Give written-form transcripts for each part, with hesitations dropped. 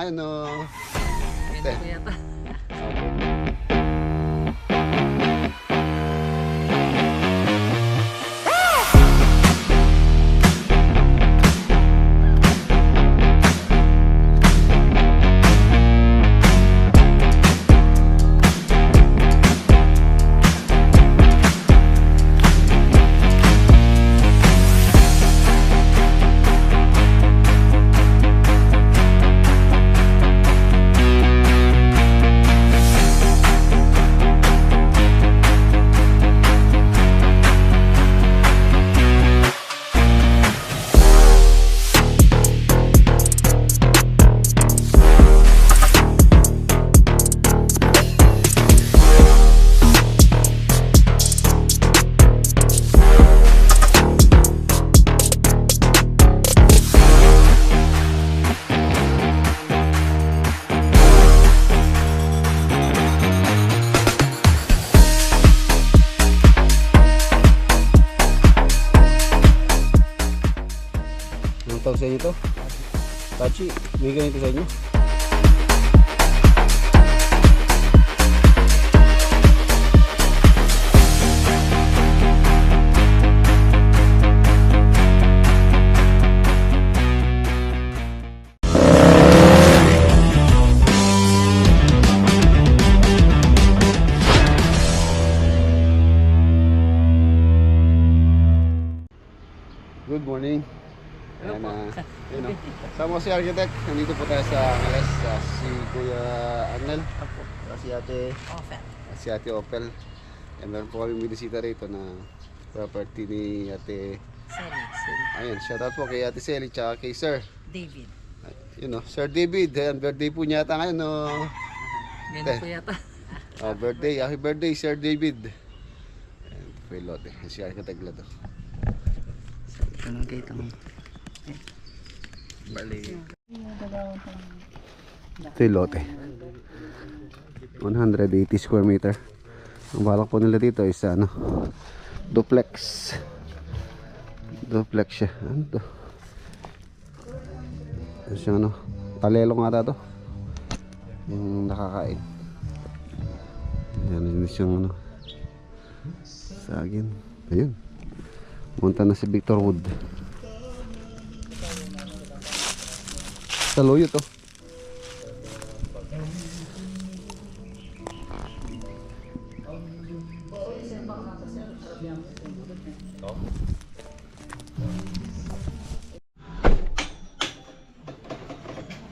Ano? Ganyan ko yata. Anong tawag sa inyo to? Tachi, may ganito sa inyo? Good morning. Ayan na, yun o. Sama ko si Architect. Nandito po tayo sa Angeles. Si Kuya Arnel. Si Ate Opel. Si Ate Opel. And meron po kami binisita rito na property ni Ate. Sally. Ayan, shoutout po kay Ate Selly tsaka kay Sir. David. Yun o, Sir David. Ayan, birthday po niya yata ngayon o. Ganyan ko yata. Birthday. Happy birthday, Sir David. Ayan, ito po yung lote. Si Architect lang to. Anong kita mo? Bali. Ito yung lote 180 square meter. Ang balak po nila dito is ano, duplex siya. Ano to? Ano siyang ano, talelo nga ata to yung nakakain. Yan, yun siyang ano, sagin. Ayun, punta na si Victor Wood. Saluyo to.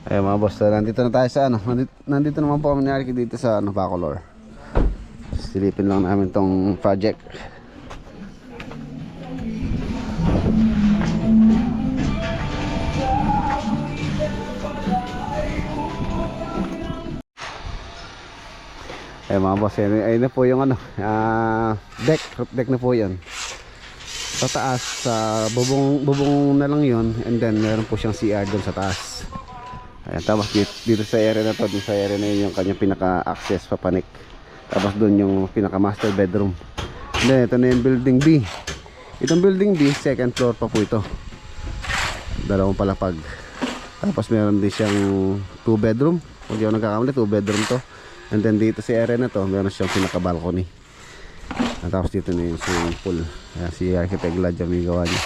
Ay mga boss, nandito na tayo sa ano. Nandito naman po kami ni Arky dito sa ano, Bacolor. Silipin lang namin tong project. Eh mga boss, ayun na po yung ano, deck, roof deck na po yan. Sa taas, bubong na lang yun. And then meron po siyang CR doon sa taas. Ayan, tapos dito sa area na to, dito sa area na yun yung kanyang pinaka-access papanik. Tapos doon yung pinaka-master bedroom. And then ito na yung building B. Itong building B, second floor pa po ito. Dalawang palapag. Tapos meron din siyang 2 bedroom. Kung di ako nagkakamali, 2 bedroom to. And then dito sa area na to, meron siyang pinaka-balcony. At tapos dito na yung swimming pool. Ayan, si Architect Glad yung gawa niya.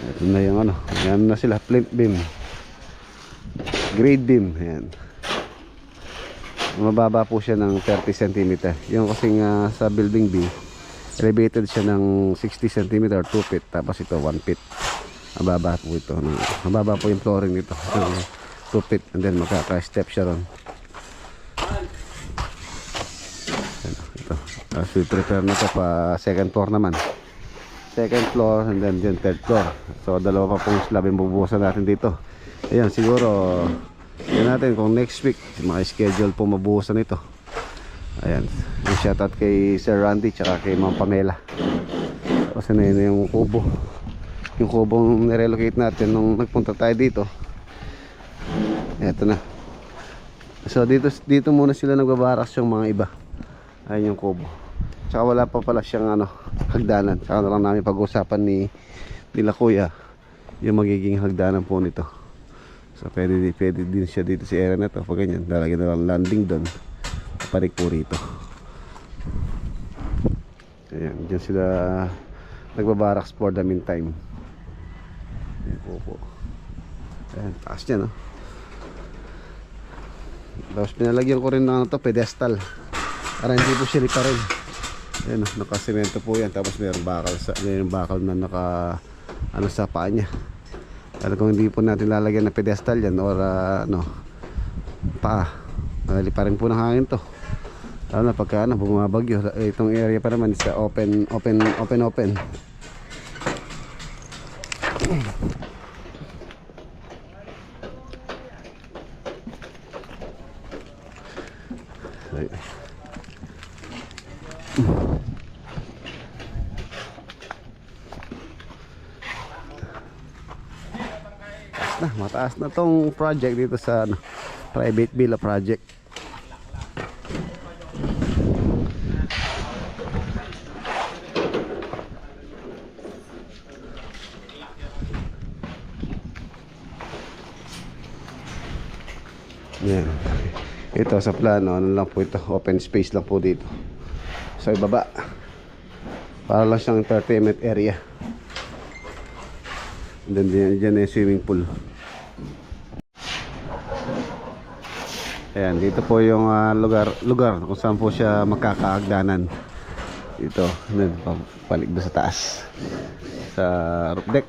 Ito na yung ano, ayan na sila, plinth beam, grade beam. Ayan, mababa po siya ng 30 cm. Yung kasing sa building B, elevated siya ng 60 cm, 2 feet. Tapos ito 1 feet. Mababa po ito. Mababa po yung flooring nito. 2 feet. And then magkaka-step siya ron. Ito. Tapos we prepare na ito pa second floor naman. Second floor and then yung third floor. So dalawa pa pong slab yung bubuhusan natin dito. Ayan, siguro yan natin kung next week maka-schedule po mabuhusan ito. Ayan, yung shoutout kay Sir Randy tsaka kay Ma'am Pamela. Kasi na yun yung kubo. Yung kubong nirelocate natin nung nagpunta tayo dito. Eto na. So dito muna sila nagbabaras yung mga iba. Ayun yung kubo. Tsaka wala pa pala siyang ano, hagdanan. Tsaka na lang namin pag-usapan nila kuya yung magiging hagdanan po nito. So pwede din siya dito si area na to. Pag ganyan, lalagyan na lang landing doon. Parik po rito. Ayan, dyan sila nagbabaraks for the meantime. Ayan po. Ayan, taas niya, no? Tapos pinalagyan ko rin ng ano to, pedestal. Para hindi po siya lipa rin. Ayan, nakasemento po yan. Tapos mayroong bakal na naka ano sa paa niya. Pero kung hindi po natin lalagyan ng pedestal yan or ano, paa, lipa rin po ng hangin to. Lalo na pagka ano, bumabagyo. Itong area pa naman is open. Mataas na tong project dito sa ano, private villa project. Yan. Ito sa plano, ano lang po ito, open space lang po dito sa ibaba. Para lang siyang entertainment area. And then dyan yung swimming pool. Ayan, dito po yung lugar kung saan po siya magkakaagdanan. Dito, palig doon sa taas. Sa roof deck.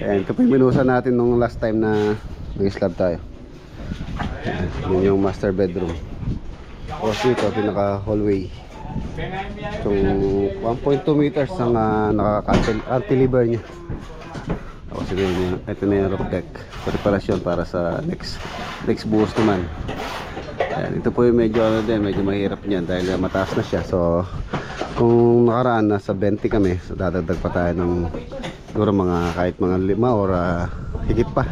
Ayan, ito po yung binusan natin nung last time na nag-slab tayo. Ayan, yun yung master bedroom. Tapos dito, pinaka hallway. Itong 1.2 meters ang naka-cantilever niya. Tapos ito na yung roof deck. Preparasyon para sa next buhos naman. Ayan, ito po yung medyo medyo mahirap niyan dahil mataas na siya. So kung nakaraan nasa 20 kami, so dadagdag pa tayo ng siguro kahit mga 5 or higit pa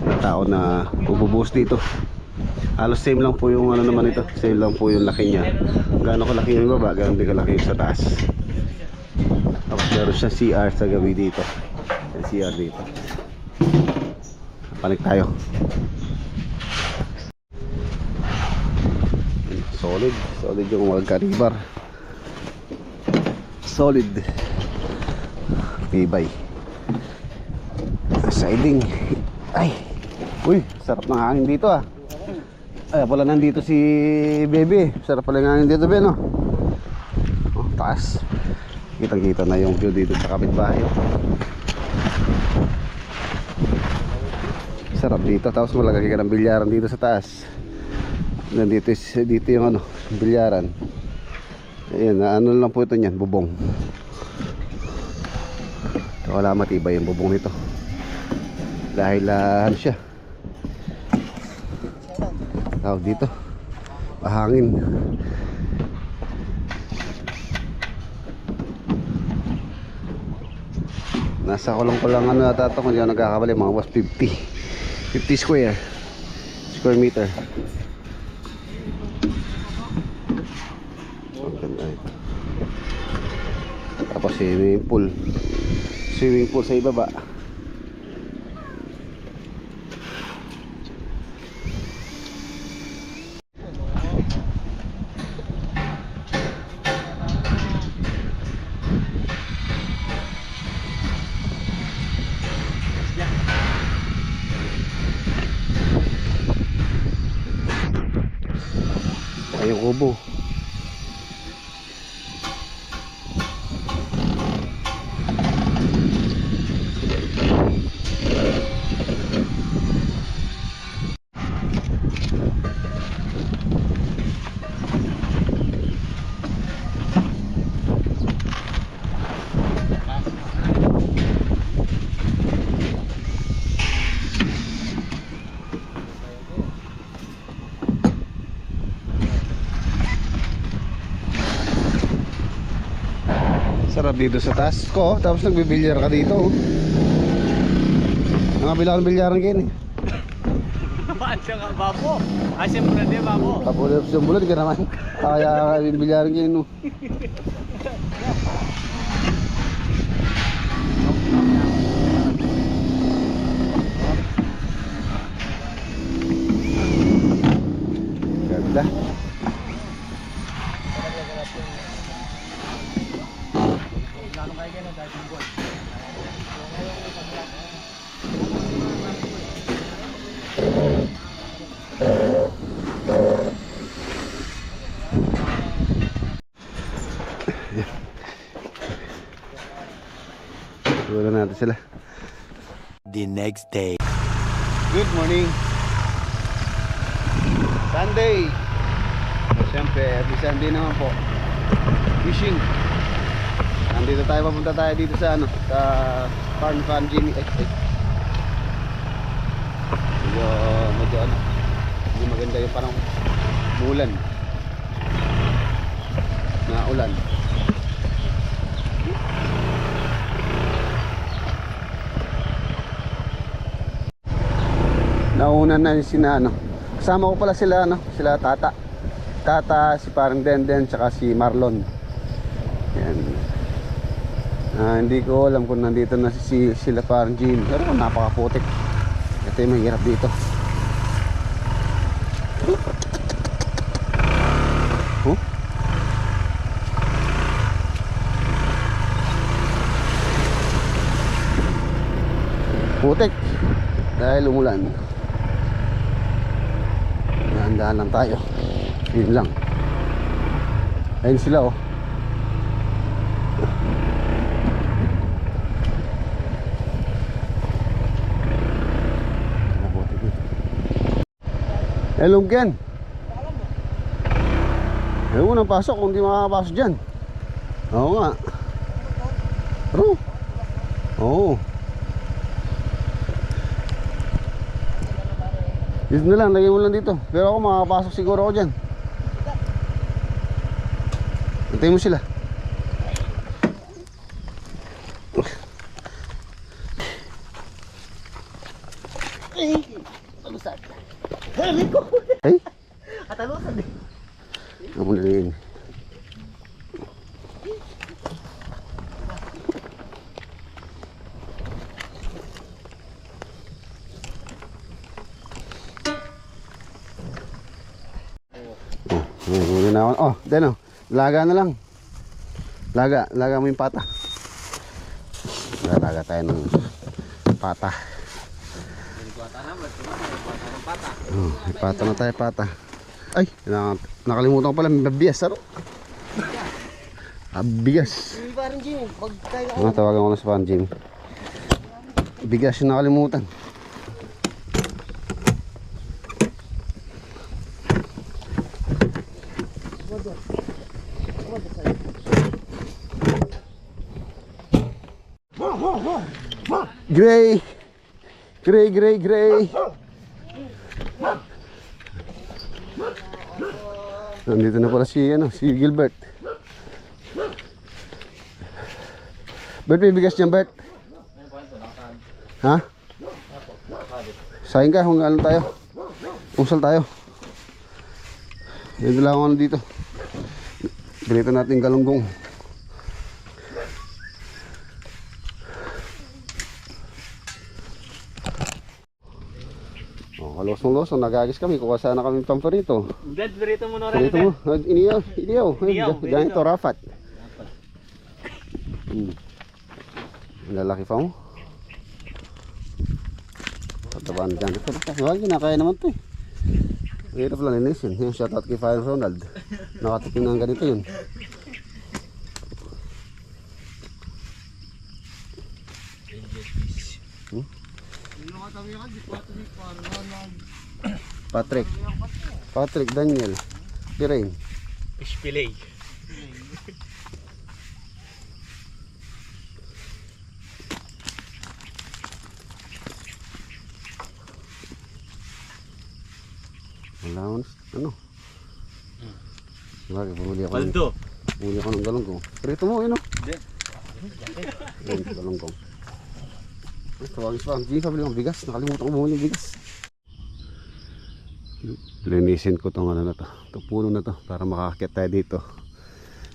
na tao na bubuhos dito. Halos same lang po yung ano naman ito, same lang po yung laki niya. Gaano kalaki yung baba, gaano din kalaki yung sa taas. Tapos meron siya CR sa gabi dito. May CR dito. Panik tayo. Solid yung magkaribar. Solid. Tibay. Siding. Ay. Uy, sarap ng hangin dito ah. Ay, pala nandito si Bebe. Sarap pala ng hangin dito, Ben, no? Oh, taas. Kitang-kita na yung view dito sa kapitbahay. Sarap dito. Tapos malagay ka ng bilyaran dito sa taas. Nandito yung ano, bilyaran. Ayan, ano lang po ito niyan, bubong. Wala matibay yung bubong nito. Dahil ano siya, tawag dito, mahangin. Nasa kulang-kulang ano nata ito, kung hindi ako nagkakabali, mga was 50 square meter. Tapos swimming pool sa ibaba. Ay, yung kubo. Sarap dito sa taas ko, tapos nagbibilyar ka dito. No? Nakabila akong bilyaran kayo eh. Ba't siya nga, babo? Asim mo na din, babo. Kapulip sa bulan ka naman. Kaya bilyaran kayo no. Ganda. Siguro natin sila. The next day. Good morning. Sunday. Siyempre, every Sunday naman po. Fishing. Nandito tayo, papunta tayo dito sa ano, sa Farm Jimmy. Medyo ano, hindi maganda yung parang mulan. Na ulan. Nauna na sina ano. Kasama ko pala sila ano, sila Tata. Tata, si parang Denden, tsaka si Marlon. Yan. Hindi ko alam kung nandito na sila parang Jim. Pero napakaputik. Ito yung mahirap dito. Huh? Putik. Dahil umulan. Dahan-dahan lang tayo. Yun lang. Ayun sila oh. Hello Ken. Ayaw mo nang pasok kung di makakapasok dyan. Oo nga. Pero oo. Dito na lang, lagay mo lang dito. Pero ako makakapasok siguro ako dyan. Antayin mo sila. Ay, talusan. Ay, ko. Ay, Atalusan din. ako na rin. Huli na ako. Oh, den oh. Laga na lang. Laga mo yung pata. Laga tayo ng pata. Oh, may pata na tayo, pata. Ay, nakalimutan ko pala, may bigas, saro. Bigas. Parang Jimmy, magkaya Tawagan ko na sa parang Jimmy. Bigas yung nakalimutan. Gray. Nandito na pala si Gilbert. Bert, may bigas niyan, Bert? Ha? Sayang ka, kung ano tayo. Usal tayo. Dito lang ako dito. Dito natin galunggong. Losong-losong, nagagis kami. Kuha sana kami pamperito. Dad, berito mo na rin. Perito mo. Iniyaw. Ganito, rafat. Ang lalaki pa mo. Tatabaan dyan. Huwag, kinakaya naman ito eh. Hirap lang linis yun. Yung shoutout kay Fire Ronald. Nakatikim ng ganito yun. Patrick, Daniel, Lirain. Fish fillet. Wala ano? Bakit bumuli ako? Paldo. Bumuli ako ng galunggong. Prito mo, yun o. Hindi. Ayun, galunggong. Tawagis pa. Hindi ka bilang bigas. Nakalimutan ko bumili ng bigas. Linisin ko tong ano na to. Itong puno na to para makakakit tayo dito.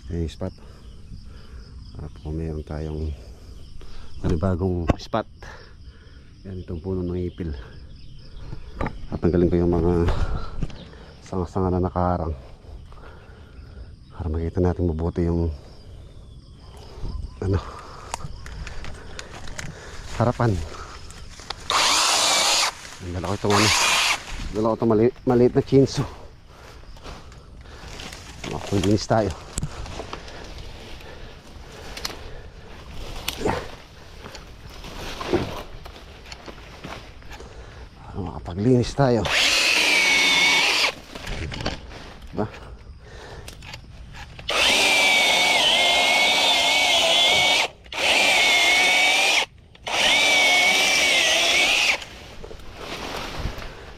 Ayan yung spot. Para po meron tayong bagong spot. Yan itong puno ng ipil. At tanggalin ko yung mga sanga-sanga na nakaharang. Para makita natin mabuti yung ano harapan. Dala ko itong ano, dala ko itong maliit na chinso. Makapaglinis tayo. Makapaglinis tayo. Diba?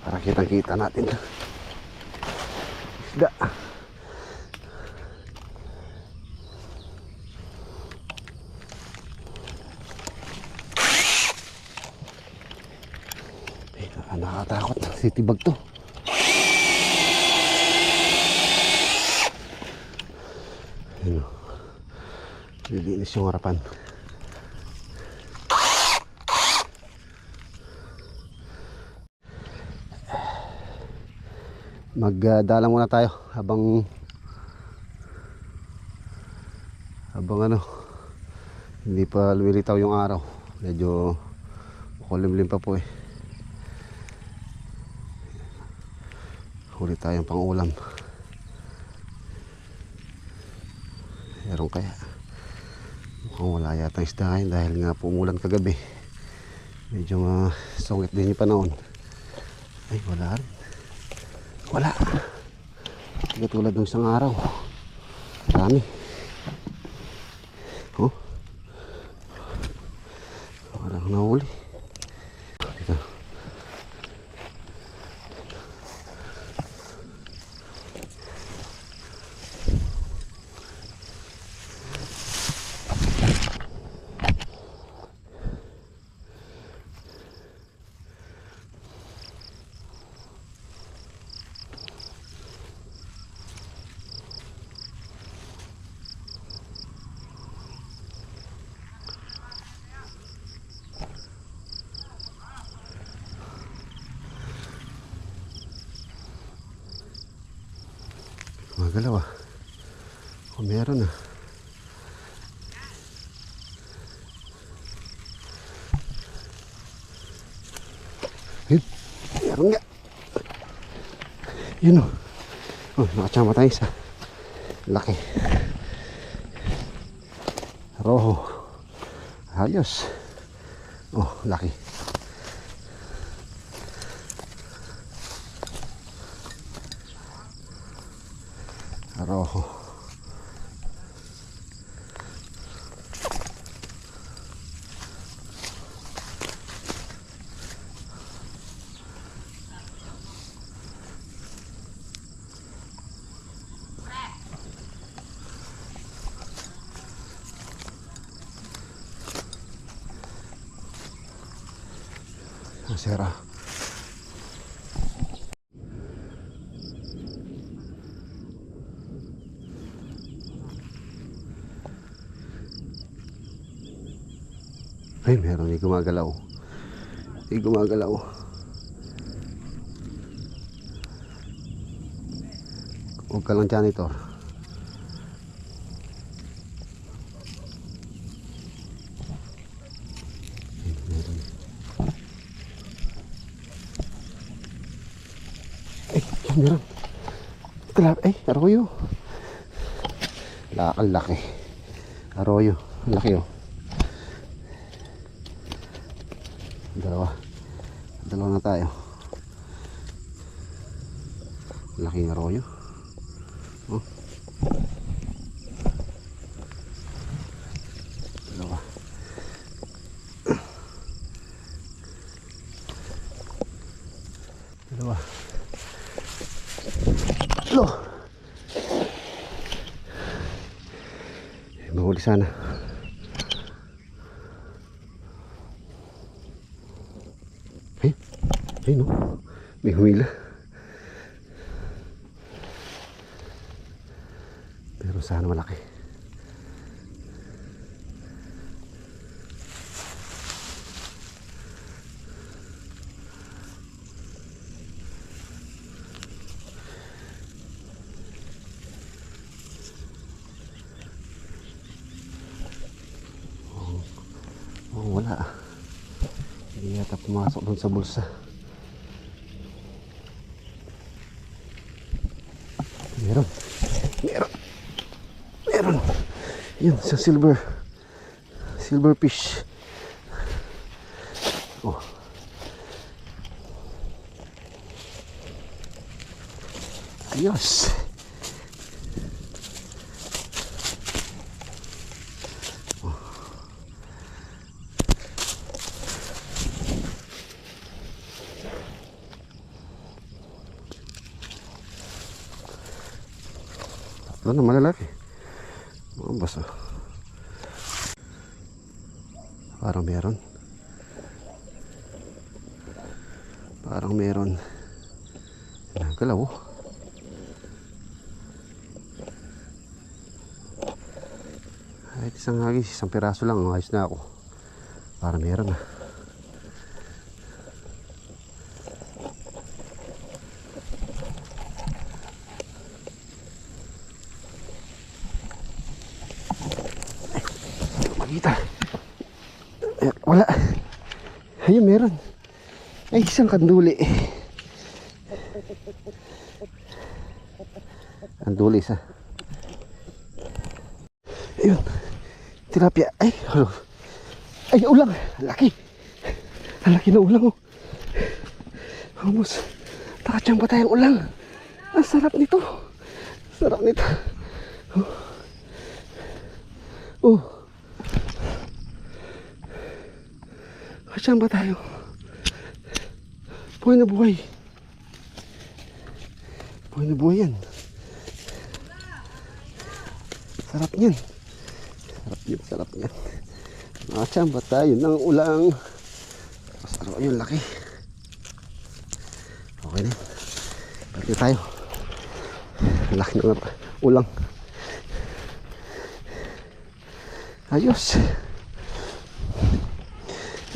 Para kitang-kita natin isda. Nakakatakot. Sitibag to. Ayun o. Lilinis yung harapan. Magdalang muna tayo habang ano hindi pa lumilitaw yung araw. Medyo makulimlim pa po eh. Huli tayong pang-ulam. Meron kaya? Mukhang wala yata isda ngayon dahil nga po umulan kagabi. Medyo sungit din yung panahon. Ay wala rin. Wala. Hindi tulad ng isang araw. Marami. Oh. Parang nahuli. Dito. Magalaw ah. O meron ah. Yun. Meron nga. Yun oh. Oh, nakachama tayo isa. Laki. Roho. Ayos. Oh, laki. Rojo. Sera. Ay, meron hindi gumagalaw. Hindi gumagalaw. Huwag ka lang janitor. Ay, meron. Ay, meron. Ay, arroyo. Ang laki. Arroyo. Ang laki oh. Dalawa na tayo. Laking arroyo. Oh. Dalawa. Dalawa. Lo. Mahuli sana. Ayun no, may humila. Pero sana malaki. Oh, wala. Hindi yata pumasok dun sa bulsa. Meron. Meron. Meron. Yun, sa silver fish. Oh. Ayos. Tatlo na malalaki. Mga basa. Parang meron. Parang meron. Nagalaw. Kahit isang hagis, isang piraso lang. Ayos na ako. Parang meron na. Makita. Wala. Ayun, meron. Ay, isang kanduli. Kanduli isa. Ayun. Tilapia. Ay, halo. Ay, ulang. Laki. Ang laki na ulang. Oh. Vamos. Takachang pa tayong ulang. Ang sarap nito. Sarap nito. Oh. Oh. Saan ba tayo? Buhay na buhay. Buhay na buhay yan. Sarap niyan. Sarap yan, sarap yan. Saan ba tayo ng ulang? Sarap yun, laki. Okay na. Balik na tayo. Laki ng ulang. Ayos.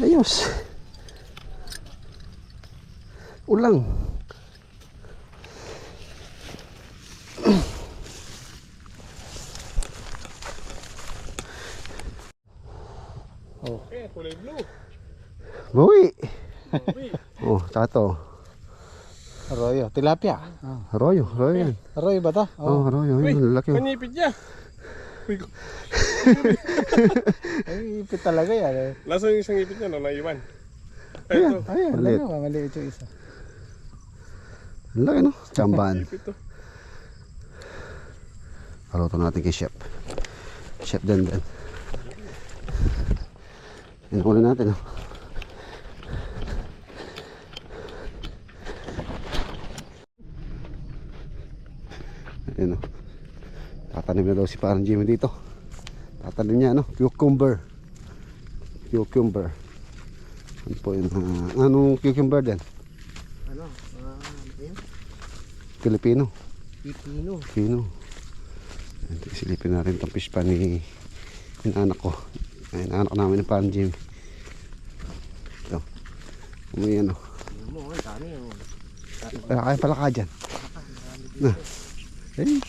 Ayos. Ulang. Oh. Eh, kulay blue. Bawi. Oh, tsaka to. Arroyo, tilapia. Arroyo yan. Arroyo ba to? Oh, arroyo. Yun, laki. Panipit niya. Ay, ipit talaga yan eh. Laso yung isang ipit niya, no? Naiwan. Ayan. Ayun, Maliit. maliit yung isa. Laki no? Chamban. Ipit to. Paluto natin kay Chef. Chef Den. Inuuli natin. Oh. Ayun oh. Tatanim na daw si parang Jimmy dito. Tatanim niya no? Cucumber. Ano po yun? Anong cucumber din? Ano? Ayun? Filipino. Pipino. Silipin natin itong fish pan ni anak ko. Ay, anak namin ng parang Jimmy. Ito. Umuwi ano. Ano mo, dami yung... Kaya pala ka dyan. Na. Hey.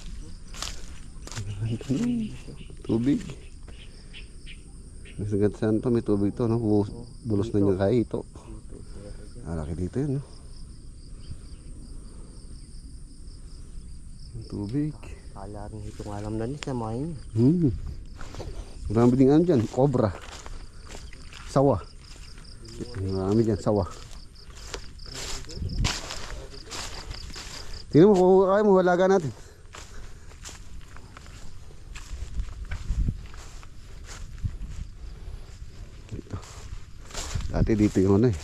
Tubig. Nasagat saan to, may tubig to, no? Bulos na niya kaya ito. Laki dito yun, no? Yung tubig. Kala rin itong alam na niya sa mga yun. Marami din ano dyan, cobra. Sawa. Marami dyan, sawa. Tingnan mo kung kaya mo, halaga natin. Dati dito yung ano eh.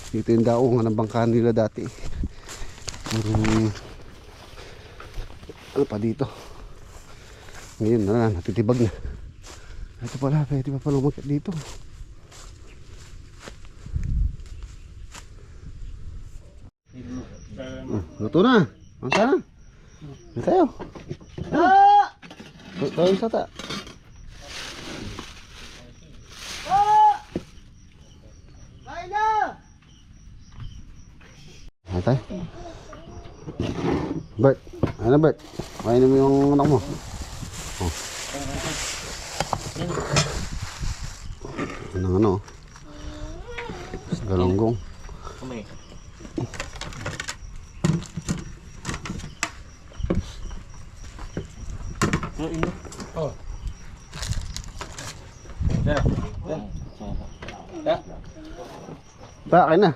Dito yung daungan ng bangka nila dati. Ano pa dito? Ngayon na natitibag na. Ito pala, pwede pa pala umakyat dito. Luto na. Mangka na. Hindi tayo. Tayo yung sata. Ano tayo? Bert. Ano Bert? Kainin mo yung anak mo. Oh. Ano? Sa galunggong. Kamay. Oh. Ba, kain na.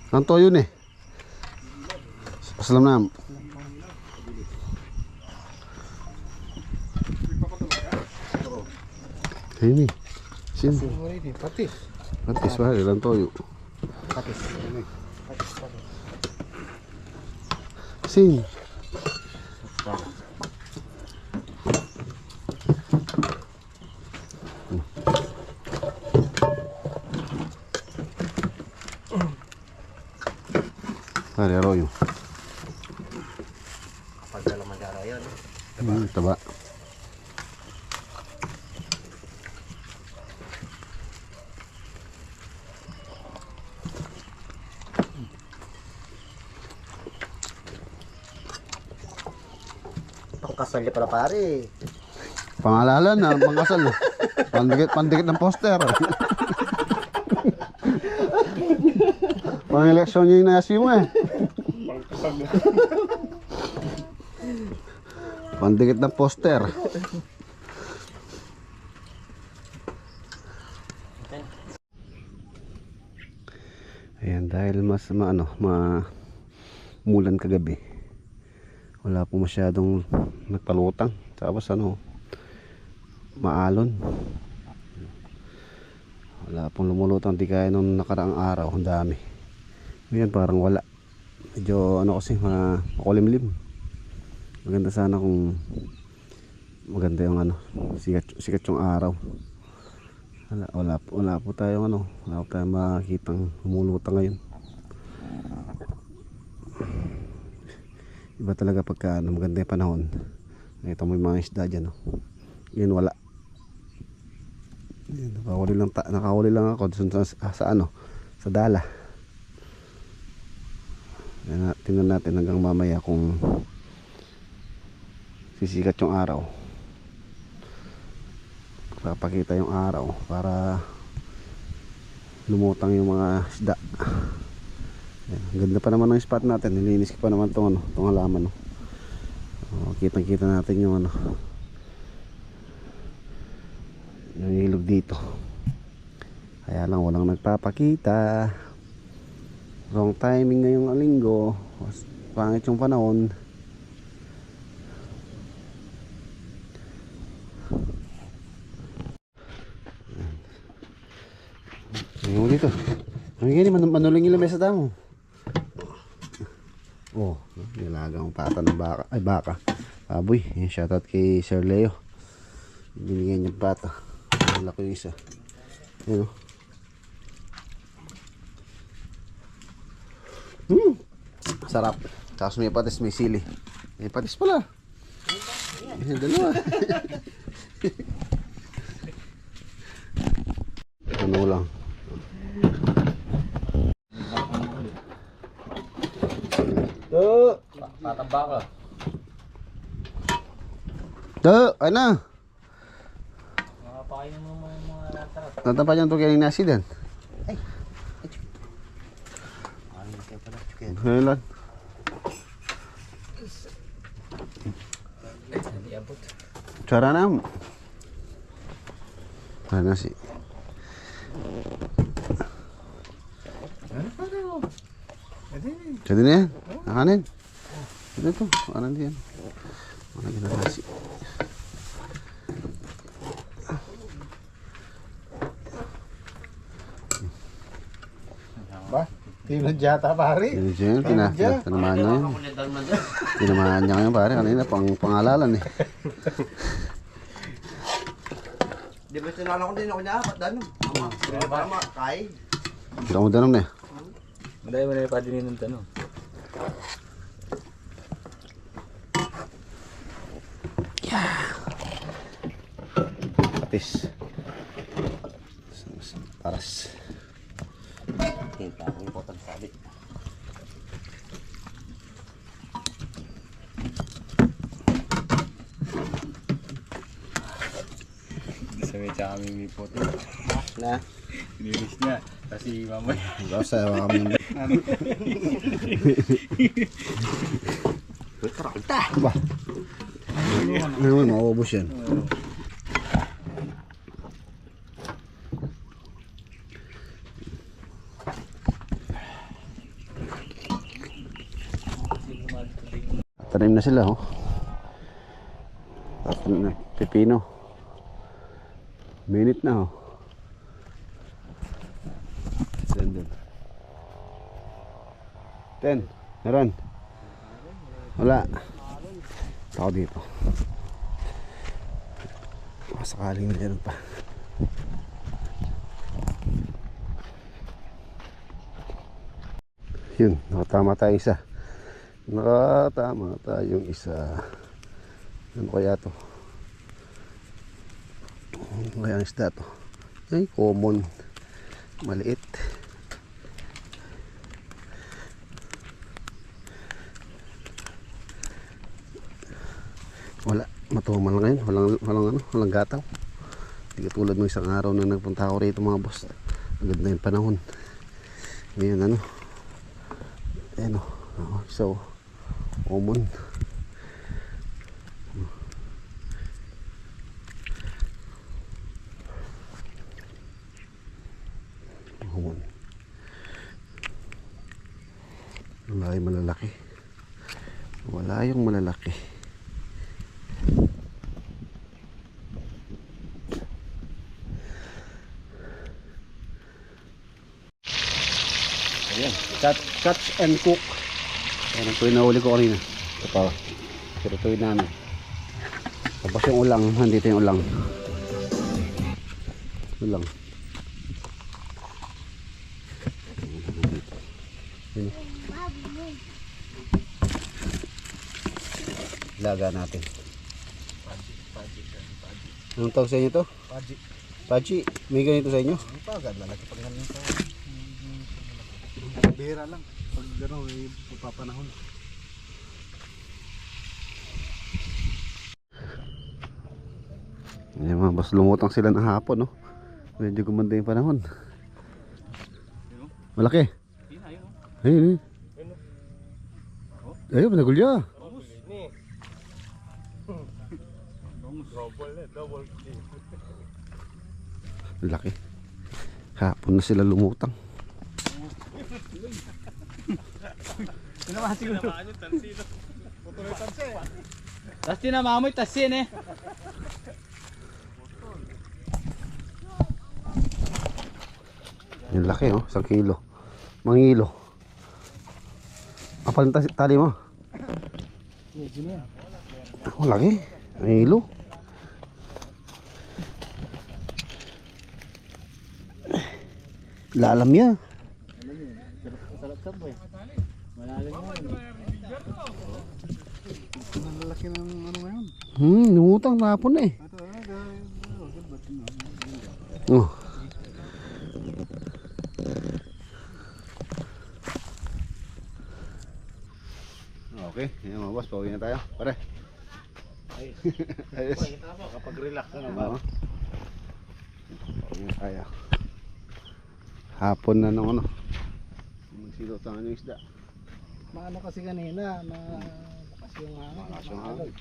Ang toyo ni. Aslam na. Ini. Sin. Patis. Patis ba? Ilang toyo. Patis. Sin. Pare arroyo. Kapag na naman araw yun. Taba. Pangkasal niya pala pare. Pangalalan na, pangkasal na. Pandikit ng poster. Pang-eleksyon niya yung nasi mo eh. Pandikit ng poster. Ayan, dahil mulan kagabi. Wala po masyadong nagpalutang. Tapos maalon. Wala pong lumulutang di kaya nung nakaraang araw. Ang dami. Ngayon parang wala. Medyo kasi makulimlim. Maganda sana kung maganda yung sikat yung araw. Wala po tayong wala po tayong makikitang lumulutang ngayon. Iba talaga pagka maganda yung panahon. Nakita mo yung mga isda dyan. Ngayon wala. Nakahuli lang ako sa dala. Tingnan natin hanggang mamaya kung sisikat yung araw. Papakita yung araw para lumutang yung mga isda. Ganda pa naman ng spot natin. Nilinis ko pa naman itong halaman. Kitang kita natin yung yung ilog dito. Kaya lang walang nagpapakita. Wrong timing ngayong linggo. Pangit yung panahon. Tingnan mo dito. Ang gini manuling ilang mesa damo. Oh, nilagang pata ng baka. Baboy. Shoutout kay Sir Leo. Binigyan niya pata. Wala ko yung isa. Ayan sarap. Tapos may patis, may sili. May patis pala. Dalawa. Ano lang. Tatamba ka. Ay na. Makapakain mo mga latarap. Natapa niyan ito kaya yung nasi din. Ngayon cara na nasi. Jadi na yan. Nakanin. Ito. Anan din yan. Anan din nasi. Ba? Tinadjata pare. Tinamahan niya yun. Tinamahan niya ngayon pare. Kanina pangalalan eh. Di ba sinala ko din ako niya? Ba't danon? Mama, kahit. Hindi ako danong na eh. Hindi mo na pa din ng tanong. Patis. Paras. Tinta akong potang sabi. Sa may tsaka may puti. Na? Nilis niya. Kasi mamaya. Basta kami. Karakta! Ba? Ano naman, maubos yan. Tanim na sila, oh. Tanim na pipino. Minute na, oh. Sandun. 10. Meron. Wala. Ako dito. Sakaling meron pa. Yun, nakatama tayo isa. Nakatama tayong isa. Ano kaya to? Ano kaya ang isda to? Ay, common. Maliit. Wala, matumal ngayon. Walang gataw. Hindi katulad ng isang araw na nagpunta ako rito mga boss. Agad na yung panahon. Ngayon ano. Ayan o. So, common. Common. Wala yung malalaki. Wala yung malalaki. Ayan, catch and cook. Ayan, ito yung nahuli ko kanina. Ito pa. Pero ito yung namin. Tapos yung ulang, nandito yung ulang. Ulang. Yun. Laga natin. Anong tawag sa inyo to? Paji. Paji, may ganito sa inyo? Ang pagad, lalaki pag ganun sa... Bihira lang. Pag gano'n, papanahon. Ayan mga boss, lumutang sila ng hapon, no? Medyo gumanda yung panahon. Malaki. Ayun, ayun. Ayun, pinagulya. Laki. Hapon na sila lumutang. Tinamaan siguro. Tapos tinamamoy, tasin eh. Yung laki, oh, 1 kilo. Mangilo. Apal ng tali mo. Oh, laki. Mangilo. Lalam yan. Sarap boy. Malalim mo. Ang lalaki ng ano ngayon. Lumutang hapon na eh. Oh. Okay, yan mga boss, pauwi na tayo. Pare. Ayos. Kapag relax ka na Oo. Pauwi na tayo. Hapon na nung ano. Magsilutangan yung isda. Maano kasi kanina, lakas yung hangin. Lakas yung hangin.